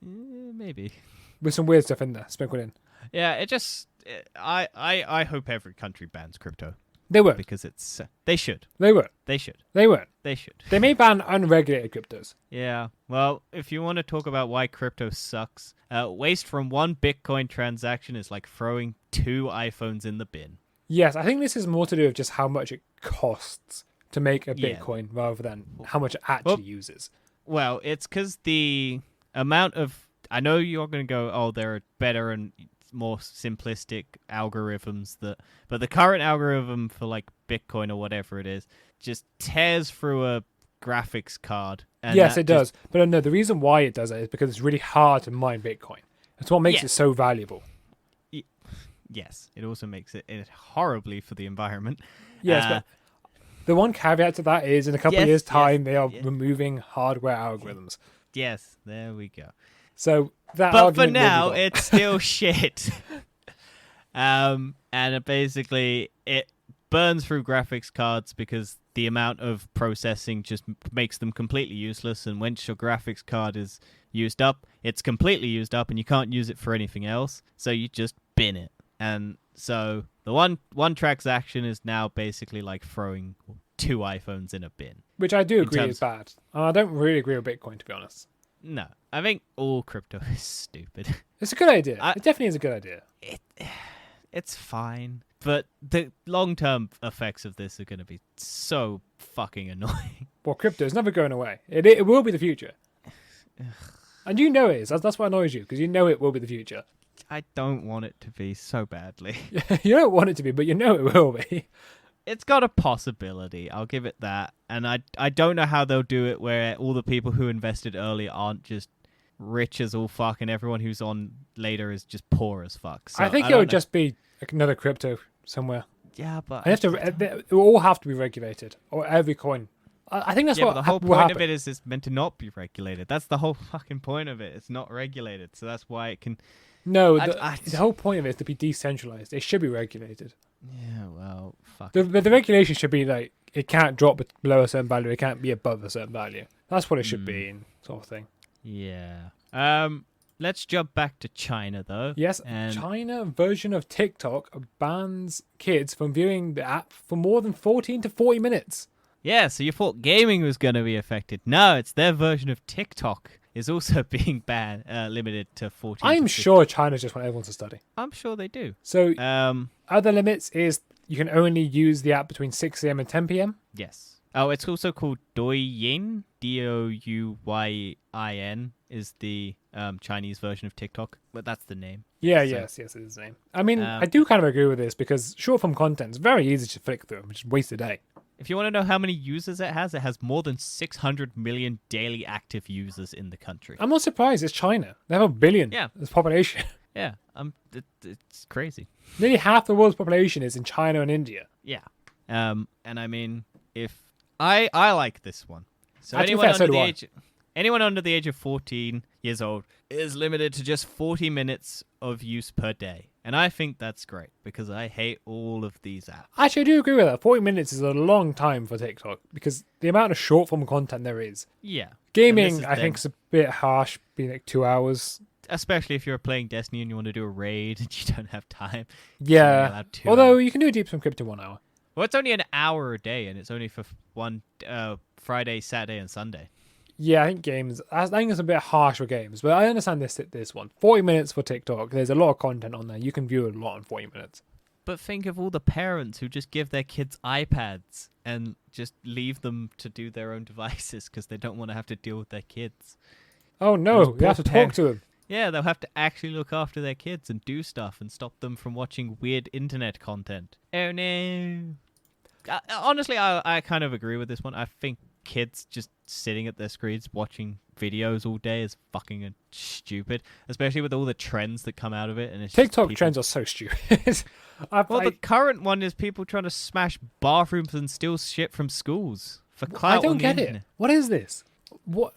S2: Maybe.
S1: With some weird stuff in there, sprinkled in.
S2: Yeah, it just. I hope every country bans crypto.
S1: They won't.
S2: Because it's... They should.
S1: They won't.
S2: They should.
S1: They won't.
S2: They should.
S1: They may ban unregulated cryptos.
S2: Yeah. Well, if you want to talk about why crypto sucks, waste from one Bitcoin transaction is like throwing 2 iPhones in the bin.
S1: Yes, I think this is more to do with just how much it costs to make a Bitcoin rather than how much it actually uses. Well,
S2: it's because the amount of... I know you're going to go, oh, there are better and more simplistic algorithms but the current algorithm for like Bitcoin or whatever it is just tears through a graphics card. And
S1: yes, it does. But no, the reason why it does it is because it's really hard to mine Bitcoin. That's what makes it so valuable.
S2: Yes, it also makes it horribly for the environment.
S1: Yes, but the one caveat to that is in a couple of years' time they are removing hardware algorithms.
S2: Yes, there we go.
S1: So that
S2: but for now, it's still shit. And basically, it burns through graphics cards because the amount of processing just makes them completely useless. And once your graphics card is used up, it's completely used up, and you can't use it for anything else. So you just bin it. And so the one transaction is now basically like throwing 2 iPhones in a bin.
S1: Which I do agree is bad. I don't really agree with Bitcoin, to be honest.
S2: No, I think all crypto is stupid.
S1: It's a good idea. It definitely is a good idea.
S2: It's fine, but the long-term effects of this are going to be so fucking annoying.
S1: Well, crypto is never going away. It will be the future. And you know it is. That's what annoys you, because you know it will be the future.
S2: I don't want it to be so badly.
S1: You don't want it to be, but you know it will be.
S2: It's got a possibility, I'll give it that. And I don't know how they'll do it where all the people who invested early aren't just rich as all fuck and everyone who's on later is just poor as fuck. So
S1: I think it would just be another crypto somewhere.
S2: Yeah, but...
S1: it will all have to be regulated, or every coin. I think that's what
S2: the whole point of it is it's meant to not be regulated. That's the whole fucking point of it. It's not regulated, so that's why it can...
S1: No, the whole point of it is to be decentralized. It should be regulated.
S2: Yeah, well, fuck.
S1: The regulation should be like, it can't drop below a certain value, it can't be above a certain value. That's what it should be, sort of thing.
S2: Yeah. Let's jump back to China, though.
S1: Yes, China version of TikTok bans kids from viewing the app for more than 14 to 40 minutes.
S2: Yeah, so you thought gaming was going to be affected. No, it's their version of TikTok is also being banned, limited to 14.
S1: I'm sure China just want everyone to study.
S2: I'm sure they do.
S1: So, other limits is you can only use the app between 6 a.m. and 10 p.m.
S2: Yes. Oh, it's also called Douyin, Douyin, is the Chinese version of TikTok, but that's the name.
S1: Yeah, so, yes, it is the name. I mean, I do kind of agree with this because short-form content is very easy to flick through, which is waste a day.
S2: If you want to know how many users it has more than 600 million daily active users in the country.
S1: I'm not surprised. It's China. They have 1 billion as population.
S2: Yeah, it's crazy.
S1: Nearly half the world's population is in China and India.
S2: Yeah. And I mean, if I like this one. So anyone anyone under the age of 14 years old is limited to just 40 minutes of use per day. And I think that's great because I hate all of these apps.
S1: Actually, I do agree with that. 40 minutes is a long time for TikTok because the amount of short form content there is.
S2: Yeah.
S1: Gaming, I think, is a bit harsh, being like 2 hours.
S2: Especially if you're playing Destiny and you want to do a raid and you don't have time.
S1: Yeah. Although you can do a Deep Encrypted 1 hour.
S2: Well, it's only an hour a day and it's only for one Friday, Saturday, and Sunday.
S1: Yeah, I think it's a bit harsh for games, but I understand this one. 40 minutes for TikTok. There's a lot of content on there. You can view a lot in 40 minutes.
S2: But think of all the parents who just give their kids iPads and just leave them to do their own devices because they don't want to have to deal with their kids.
S1: Oh, no. You have to talk to them.
S2: Yeah, they'll have to actually look after their kids and do stuff and stop them from watching weird internet content. Oh, no. Honestly, I kind of agree with this one. I think kids just sitting at their screens watching videos all day is fucking stupid, especially with all the trends that come out of it. And it's
S1: TikTok trends are so stupid.
S2: The current one is people trying to smash bathrooms and steal shit from schools for clout.
S1: I don't get
S2: internet.
S1: it. What is this? What?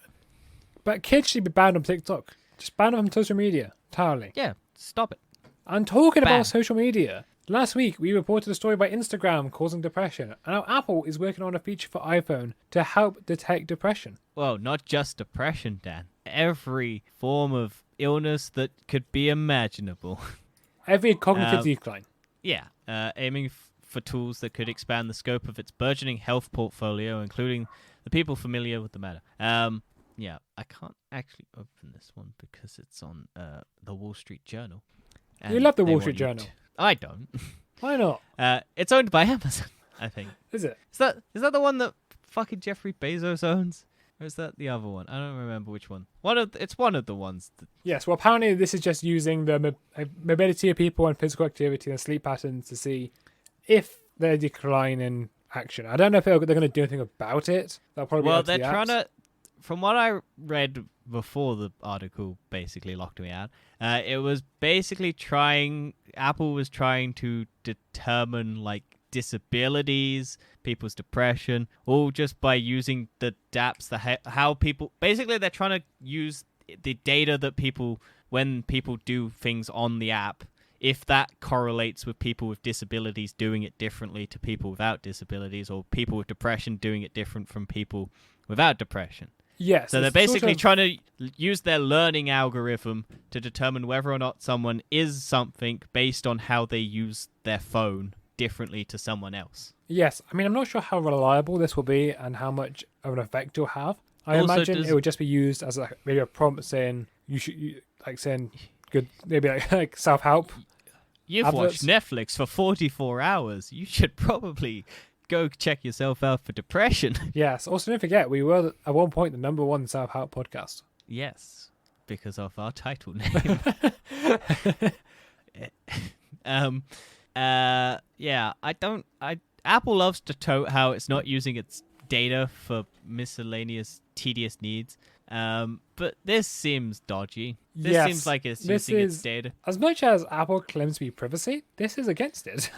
S1: But kids should be banned on TikTok. Just ban them from social media entirely.
S2: Yeah, stop it.
S1: I'm talking about social media. Last week, we reported a story about Instagram causing depression, and now Apple is working on a feature for iPhone to help detect depression.
S2: Well, not just depression, Dan. Every form of illness that could be imaginable.
S1: Every cognitive decline.
S2: Yeah, aiming for tools that could expand the scope of its burgeoning health portfolio, including the people familiar with the matter. Yeah, I can't actually open this one because it's on the Wall Street Journal.
S1: You love the Wall Street Journal.
S2: I don't.
S1: Why not?
S2: It's owned by Amazon, I think.
S1: Is it?
S2: Is that the one that fucking Jeffrey Bezos owns? Or is that the other one? I don't remember which one. It's one of the ones.
S1: Yes, well, apparently this is just using the mobility of people and physical activity and sleep patterns to see if they decline in action. I don't know if they're going to do anything about it. They'll probably
S2: they're trying to... From what I read before the article basically locked me out, it was basically Apple was trying to determine like disabilities, people's depression, all just by using the dApps, how people, basically they're trying to use the data that when people do things on the app, if that correlates with people with disabilities doing it differently to people without disabilities, or people with depression doing it different from people without depression.
S1: Yes.
S2: So they're basically trying to use their learning algorithm to determine whether or not someone is something based on how they use their phone differently to someone else.
S1: Yes. I mean, I'm not sure how reliable this will be and how much of an effect it'll have. I imagine it would just be used as maybe a prompt saying saying good, maybe like self-help.
S2: You've watched Netflix for 44 hours. You should probably go check yourself out for depression.
S1: Yes. Also, don't forget, we were at one point the #1 self-help podcast.
S2: Yes, because of our title name. Yeah, Apple loves to tote how it's not using its data for miscellaneous tedious needs. But this seems dodgy. This seems like it's using its data.
S1: As much as Apple claims to be privacy, this is against it.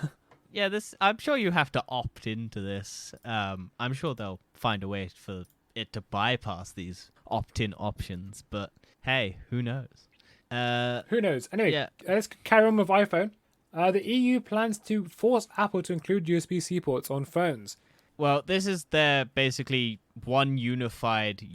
S2: Yeah, I'm sure you have to opt into this. I'm sure they'll find a way for it to bypass these opt-in options, but hey, who knows?
S1: Who knows? Anyway, let's carry on with iPhone. The EU plans to force Apple to include USB-C ports on phones.
S2: Well, this is their basically one unified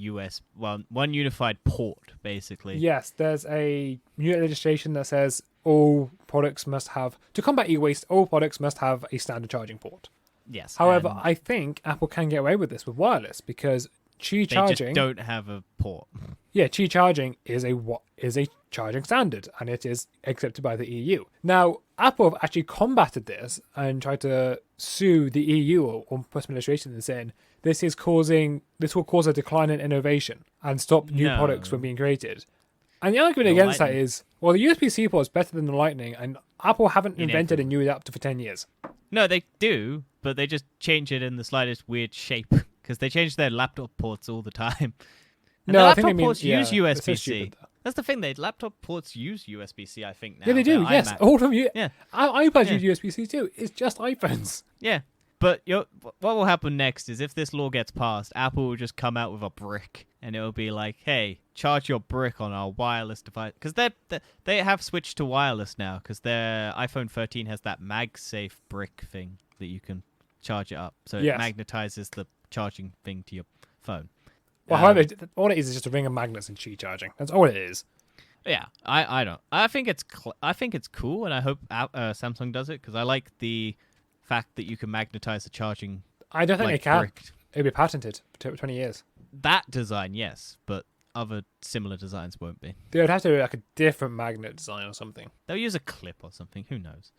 S2: one unified port, basically.
S1: Yes, there's a new legislation that says all products must have, to combat e-waste, all products must have a standard charging port.
S2: Yes.
S1: However, I think Apple can get away with this with wireless because Qi charging...
S2: They just don't have a port.
S1: Yeah, Qi charging is a charging standard, and it is accepted by the EU. Now, Apple have actually combated this and tried to sue the EU or put some illustration in saying this will cause a decline in innovation and stop new products from being created. And the argument against that is, well, the USB-C port is better than the Lightning, and Apple haven't invented a new adapter for 10 years.
S2: No, they do, but they just change it in the slightest weird shape, because they change their laptop ports all the time. And
S1: no,
S2: the
S1: I
S2: laptop
S1: think
S2: ports use USB-C.
S1: So
S2: that's the thing, laptop ports use USB-C, I think, now.
S1: Yeah, they do, yes.
S2: iMac.
S1: All of them
S2: yeah.
S1: iPads use USB-C too. It's just iPhones.
S2: Yeah. But what will happen next is if this law gets passed, Apple will just come out with a brick, and it'll be like, hey, charge your brick on our wireless device. Because they have switched to wireless now, because their iPhone 13 has that MagSafe brick thing that you can charge it up. So it magnetizes the charging thing to your phone.
S1: Well, however, all it is just a ring of magnets and Qi charging. That's all it is.
S2: Yeah, I don't. I think it's cool, and I hope Samsung does it because I like the fact that you can magnetize the charging.
S1: I don't think they can.
S2: Brick.
S1: It'll be patented for 20 years.
S2: That design, yes, but other similar designs won't be.
S1: They would have to do like a different magnet design or something.
S2: They'll use a clip or something. Who knows?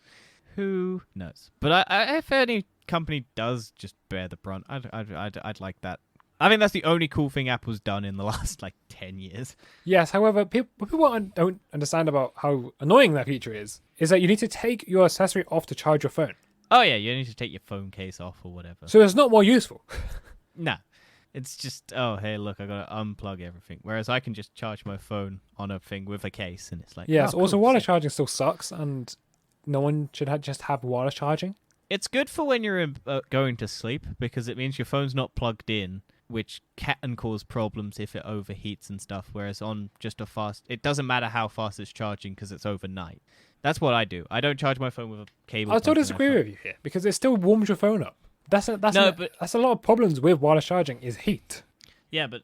S2: Who knows? But if any company does just bear the brunt, I'd like that. I think that's the only cool thing Apple's done in the last 10 years.
S1: Yes, however, people don't understand about how annoying that feature is that you need to take your accessory off to charge your phone.
S2: Oh yeah, you need to take your phone case off or whatever.
S1: So it's not more useful.
S2: No. It's just, oh, hey, look, I got to unplug everything. Whereas I can just charge my phone on a thing with a case, and it's like,
S1: yes,
S2: cool,
S1: also wireless charging still sucks, and no one should just have wireless charging.
S2: It's good for when you're going to sleep, because it means your phone's not plugged in, which can cause problems if it overheats and stuff, whereas on just a fast... It doesn't matter how fast it's charging, because it's overnight. That's what I do. I don't charge my phone with a cable.
S1: I totally disagree with you here, because it still warms your phone up. That's a lot of problems with wireless charging is heat.
S2: Yeah, but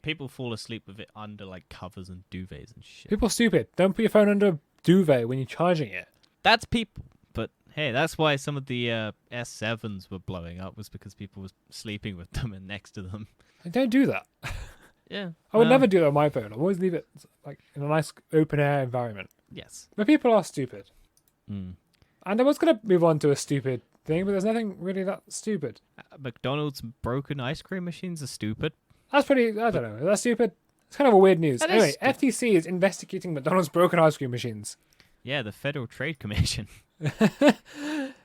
S2: people fall asleep with it under covers and duvets and shit.
S1: People are stupid. Don't put your phone under a duvet when you're charging it.
S2: That's people. But hey, that's why some of the S7s were blowing up, was because people were sleeping with them and next to them.
S1: I don't do that.
S2: Yeah.
S1: I would never do that on my phone. I always leave it in a nice open air environment.
S2: Yes.
S1: But people are stupid.
S2: Mm.
S1: And I was going to move on to a stupid thing, but there's nothing really that stupid.
S2: McDonald's broken ice cream machines are stupid.
S1: That's pretty, I don't know. That's stupid. It's kind of a weird news. Anyway, FTC is investigating McDonald's broken ice cream machines.
S2: Yeah, the Federal Trade Commission.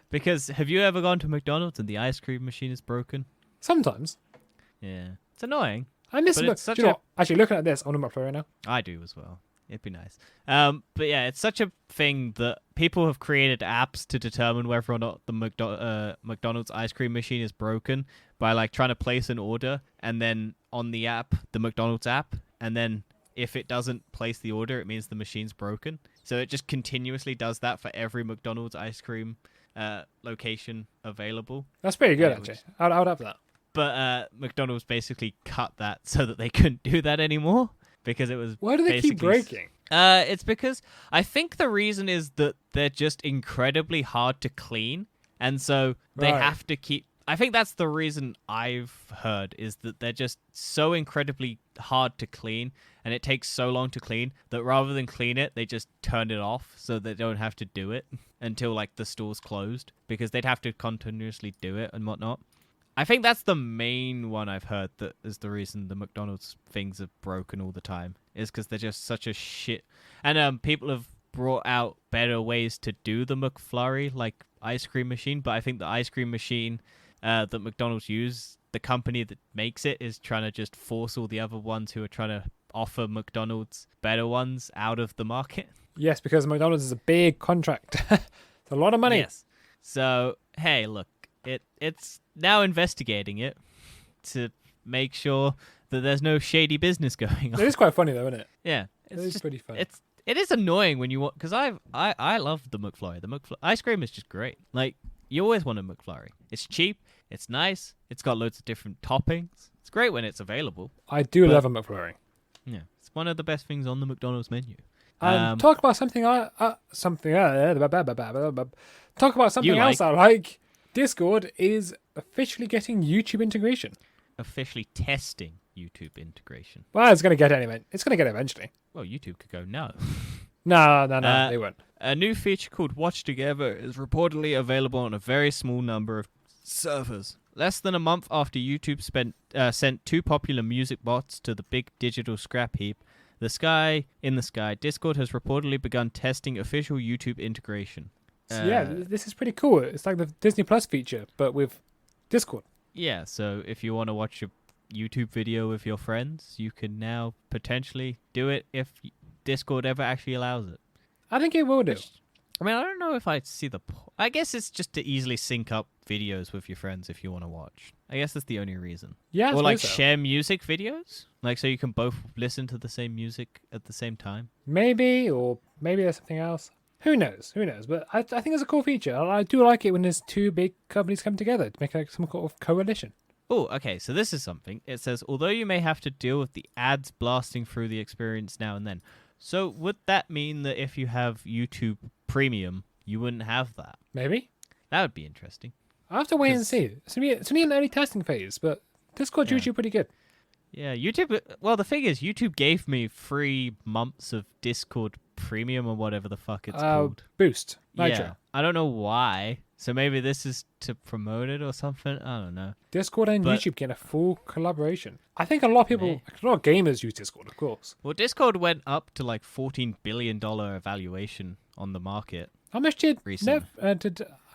S2: Because have you ever gone to McDonald's and the ice cream machine is broken?
S1: Sometimes.
S2: Yeah. It's annoying.
S1: I miss it. Actually, looking at this, I want to McFlurry right now.
S2: I do as well. It'd be nice. But yeah, it's such a thing that people have created apps to determine whether or not the McDonald's ice cream machine is broken by trying to place an order, and then on the app, the McDonald's app, and then if it doesn't place the order, it means the machine's broken. So it just continuously does that for every McDonald's ice cream location available.
S1: That's pretty good, actually. I would have that.
S2: But McDonald's basically cut that so that they couldn't do that anymore. Because it was.
S1: Why do they keep breaking?
S2: It's because I think the reason is that they're just incredibly hard to clean, and so they have to keep. I think that's the reason I've heard, is that they're just so incredibly hard to clean, and it takes so long to clean that rather than clean it, they just turn it off so they don't have to do it until the store's closed, because they'd have to continuously do it and whatnot. I think that's the main one I've heard that is the reason the McDonald's things are broken all the time, is because they're just such a shit. And people have brought out better ways to do the McFlurry, like ice cream machine, but I think the ice cream machine that McDonald's use, the company that makes it, is trying to just force all the other ones who are trying to offer McDonald's better ones out of the market.
S1: Yes, because McDonald's is a big contract. It's a lot of money.
S2: Yes. So, hey, look. It's now investigating it to make sure that there's no shady business going on.
S1: It is quite funny though, isn't it?
S2: Yeah,
S1: it is pretty funny.
S2: It is annoying when you want, because I love the McFlurry. The McFlurry ice cream is just great. You always want a McFlurry. It's cheap. It's nice. It's got loads of different toppings. It's great when it's available.
S1: I do love a McFlurry.
S2: Yeah, it's one of the best things on the McDonald's menu.
S1: Talk about something. Talk about something else I like. Discord is officially getting YouTube integration.
S2: Officially testing YouTube integration.
S1: Well, it's going to get it anyway. It's going to get it eventually.
S2: Well, YouTube could go no.
S1: No, they won't.
S2: A new feature called Watch Together is reportedly available on a very small number of servers. Less than a month after YouTube sent two popular music bots to the big digital scrap heap, in the sky, Discord has reportedly begun testing official YouTube integration.
S1: Yeah, this is pretty cool. It's like the Disney Plus feature, but with Discord.
S2: Yeah, so if you want to watch a YouTube video with your friends, you can now potentially do it if Discord ever actually allows it.
S1: I think it will do.
S2: I mean, I don't know if I see the... I guess it's just to easily sync up videos with your friends if you want to watch. I guess that's the only reason.
S1: Yeah,
S2: or like share music videos, like so you can both listen to the same music at the same time.
S1: Maybe, or maybe there's something else. Who knows? But I think it's a cool feature. I do like it when there's two big companies come together to make like some sort of coalition.
S2: Oh, okay, so this is something. It says, although you may have to deal with the ads blasting through the experience now and then. So would that mean that if you have YouTube Premium, you wouldn't have that?
S1: Maybe.
S2: That would be interesting.
S1: I'll have to wait and see. It's only an early testing phase, but Discord's usually pretty good.
S2: Yeah, YouTube... Well, the thing is, YouTube gave me 3 months of Discord Premium or whatever the fuck it's called.
S1: Boost. Nitro.
S2: Yeah, I don't know why. So maybe this is to promote it or something. I don't know.
S1: Discord and YouTube get a full collaboration. I think a lot of people, a lot of gamers use Discord, of course.
S2: Well, Discord went up to like $14 billion evaluation on the market.
S1: How much did
S2: recently.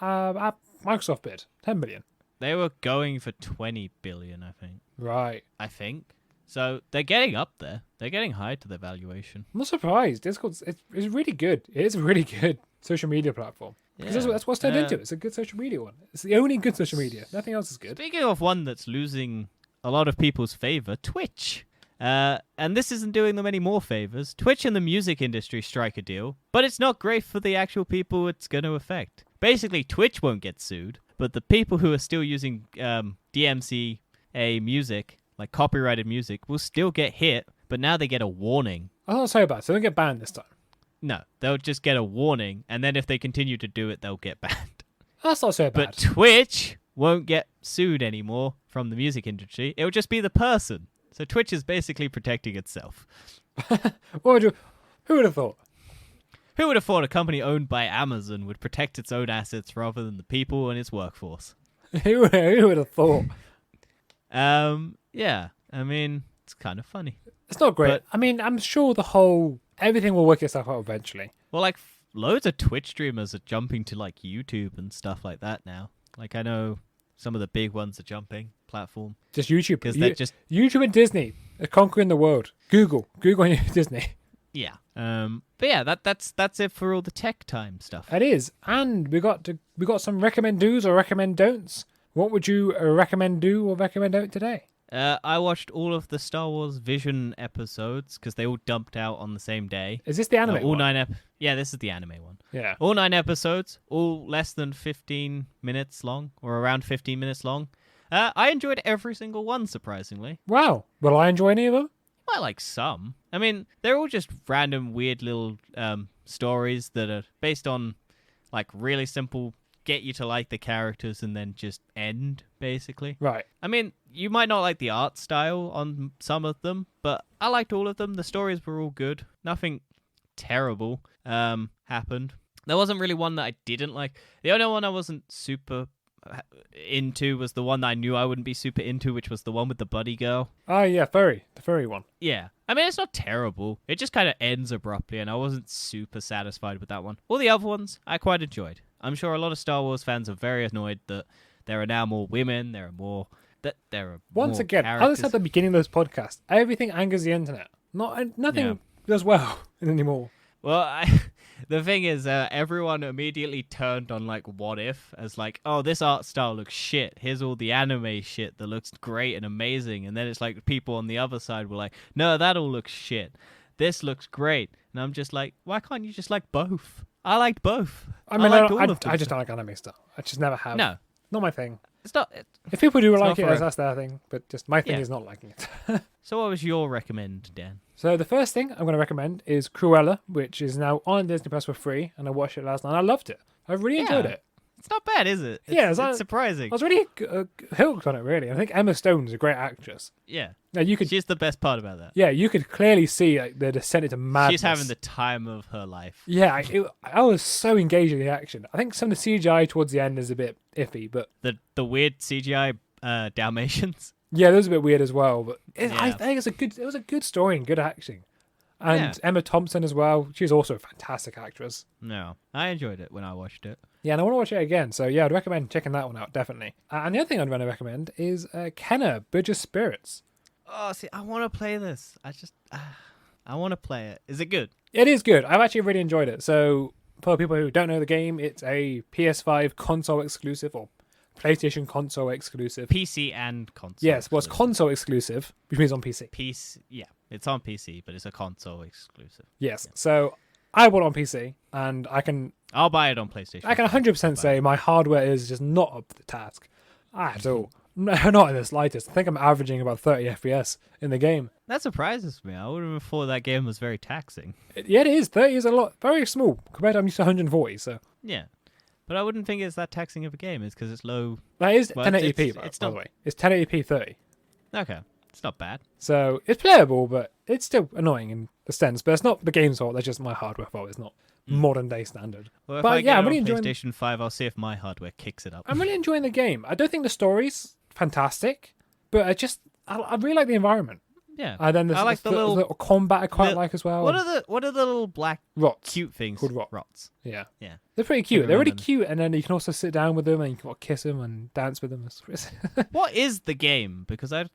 S1: Microsoft bid? 10 billion.
S2: They were going for 20 billion, I think.
S1: Right.
S2: I think. So they're getting up there. They're getting high to the valuation.
S1: I'm not surprised. Discord's it's really good. It is a really good social media platform. Because that's what's turned into it. It's a good social media one. It's the only good social media. Nothing else is good.
S2: Speaking of one that's losing a lot of people's favor, Twitch. And this isn't doing them any more favors. Twitch and the music industry strike a deal, but it's not great for the actual people it's going to affect. Basically, Twitch won't get sued, but the people who are still using DMCA music, like copyrighted music, will still get hit, but now they get a warning.
S1: Oh, not so bad. So they don't get banned this time.
S2: No, they'll just get a warning, and then if they continue to do it, they'll get banned.
S1: That's not so bad.
S2: But Twitch won't get sued anymore from the music industry. It'll just be the person. So Twitch is basically protecting itself.
S1: Who would have thought?
S2: Who would have thought a company owned by Amazon would protect its own assets rather than the people and its workforce?
S1: Who would have thought?
S2: Yeah. I mean, it's kind of funny.
S1: It's not great. But, I mean, I'm sure everything will work itself out eventually.
S2: Well, like, loads of Twitch streamers are jumping to, like, YouTube and stuff like that now. Like, I know some of the big ones are jumping platform.
S1: Just YouTube.
S2: Because they're just...
S1: YouTube and Disney are conquering the world. Google and Disney.
S2: Yeah. But yeah, that's it for all the tech time stuff.
S1: It is. And we got some recommend do's or recommend don'ts. What would you recommend do or recommend don't today?
S2: I watched all of the Star Wars Vision episodes because they all dumped out on the same day.
S1: Is this the anime
S2: all
S1: one?
S2: 9 Yeah, this is the anime one.
S1: Yeah.
S2: All 9 episodes, all less than 15 minutes long, or around 15 minutes long. I enjoyed every single one, surprisingly.
S1: Wow. Will I enjoy any of them?
S2: I like some. I mean, they're all just random, weird little stories that are based on, like, really simple... get you to like the characters and then just end, basically.
S1: Right.
S2: I mean, you might not like the art style on some of them, but I liked all of them. The stories were all good. Nothing terrible happened. There wasn't really one that I didn't like. The only one I wasn't super into was the one that I knew I wouldn't be super into, which was the one with the buddy girl.
S1: Oh, yeah, the furry one.
S2: Yeah. I mean, it's not terrible. It just kind of ends abruptly, and I wasn't super satisfied with that one. All the other ones, I quite enjoyed. I'm sure a lot of Star Wars fans are very annoyed that there are now more women, there are more
S1: Once again,
S2: characters.
S1: as I said at the beginning of this podcast, everything angers the internet. Nothing does well anymore.
S2: Well, the thing is, everyone immediately turned on, like, What If as, like, oh, this art style looks shit. Here's all the anime shit that looks great and amazing. And then it's like people on the other side were like, no, that all looks shit. This looks great. And I'm just like, why can't you just like both? I liked both.
S1: I mean, I just don't like anime stuff. I just never have.
S2: No.
S1: Not my thing.
S2: It's not.
S1: If people do like it, that's their thing. But just my thing is not liking it.
S2: So what was your recommend, Dan?
S1: So the first thing I'm going to recommend is Cruella, which is now on Disney Plus for free. And I watched it last night. I loved it. I really enjoyed it.
S2: It's not bad, is it?
S1: It's
S2: surprising.
S1: I was really hooked on it, really. I think Emma Stone's a great actress.
S2: Yeah.
S1: Now,
S2: she's the best part about that.
S1: Yeah, you could clearly see like, the descent into madness.
S2: She's having the time of her life.
S1: Yeah, I was so engaged in the action. I think some of the CGI towards the end is a bit iffy, but...
S2: The weird CGI Dalmatians?
S1: Yeah, those are a bit weird as well, but I think it was a good story and good acting. And Emma Thompson as well. She's also a fantastic actress.
S2: No, I enjoyed it when I watched it.
S1: Yeah, and I want to watch it again. So yeah, I'd recommend checking that one out, definitely. And the other thing I'd want to recommend is Kenna, Bridge of Spirits.
S2: Oh, see, I want to play this. I want to play it. Is it good?
S1: It is good. I've actually really enjoyed it. So for people who don't know the game, it's a PS5 console exclusive or PlayStation console exclusive.
S2: PC and console.
S1: Yes, well, it's console exclusive, which means on PC.
S2: Yeah, it's on PC, but it's a console exclusive.
S1: Yes, so I bought it on PC, and
S2: I'll buy it on PlayStation.
S1: I can 100% say my hardware is just not up to the task at all. No, not in the slightest. I think I'm averaging about 30 FPS in the game.
S2: That surprises me. I would have thought that game was very taxing.
S1: Yeah, it is. 30 is a lot, very small compared to I'm used to 140. So
S2: yeah, but I wouldn't think it's that taxing of a game. It's because it's low.
S1: That is 1080p, by the way. It's 1080p 30.
S2: Okay, it's not bad.
S1: So it's playable, but it's still annoying in the sense. But it's not the game's fault. That's just my hardware fault. It's not modern day standard.
S2: Well, if I get I'm really enjoying PlayStation 5. I'll see if my hardware kicks it up.
S1: I'm really enjoying the game. I don't think the story's fantastic, but I really like the environment.
S2: Yeah,
S1: and then I like the little combat I quite like as well.
S2: What are the little black
S1: rots?
S2: Cute things
S1: called
S2: rots.
S1: Yeah,
S2: yeah,
S1: they're pretty cute. They're really cute, and then you can also sit down with them and you can kiss them and dance with them.
S2: What is the game? Because I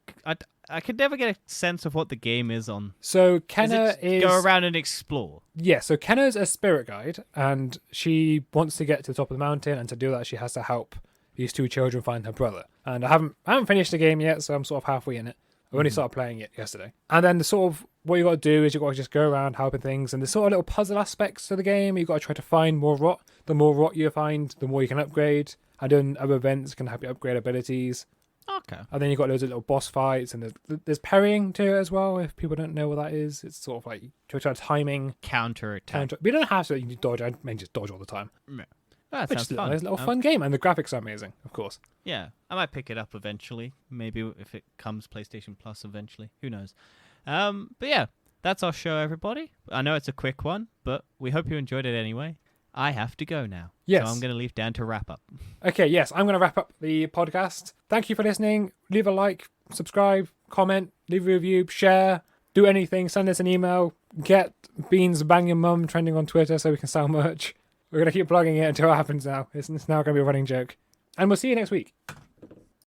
S2: could never get a sense of what the game is on.
S1: So Kenna is
S2: go around and explore.
S1: Yeah, so Kenna's a spirit guide, and she wants to get to the top of the mountain, and to do that, she has to help these two children find her brother. And I haven't finished the game yet, so I'm sort of halfway in it. I've only started playing it yesterday. And then the sort of what you got to do is you got to just go around helping things, and there's sort of little puzzle aspects to the game. You got to try to find more rot. The more rot you find, the more you can upgrade. And then other events can help you upgrade abilities.
S2: Okay.
S1: And then you got loads of little boss fights, and there's parrying to it as well. If people don't know what that is, it's sort of like try timing,
S2: counter attack.
S1: But you don't have to. You can dodge. I mean, just dodge all the time.
S2: No. That
S1: sounds fun. It's a little fun game, and the graphics are amazing, of course.
S2: Yeah, I might pick it up eventually. Maybe if it comes PlayStation Plus eventually. Who knows? But yeah, that's our show, everybody. I know it's a quick one, but we hope you enjoyed it anyway. I have to go now.
S1: Yes.
S2: So I'm going to leave Dan to wrap up.
S1: Okay, yes, I'm going to wrap up the podcast. Thank you for listening. Leave a like, subscribe, comment, leave a review, share, do anything, send us an email, get Beans Bang Your Mum trending on Twitter so we can sell merch. We're going to keep plugging it until it happens now. It's now going to be a running joke. And we'll see you next week.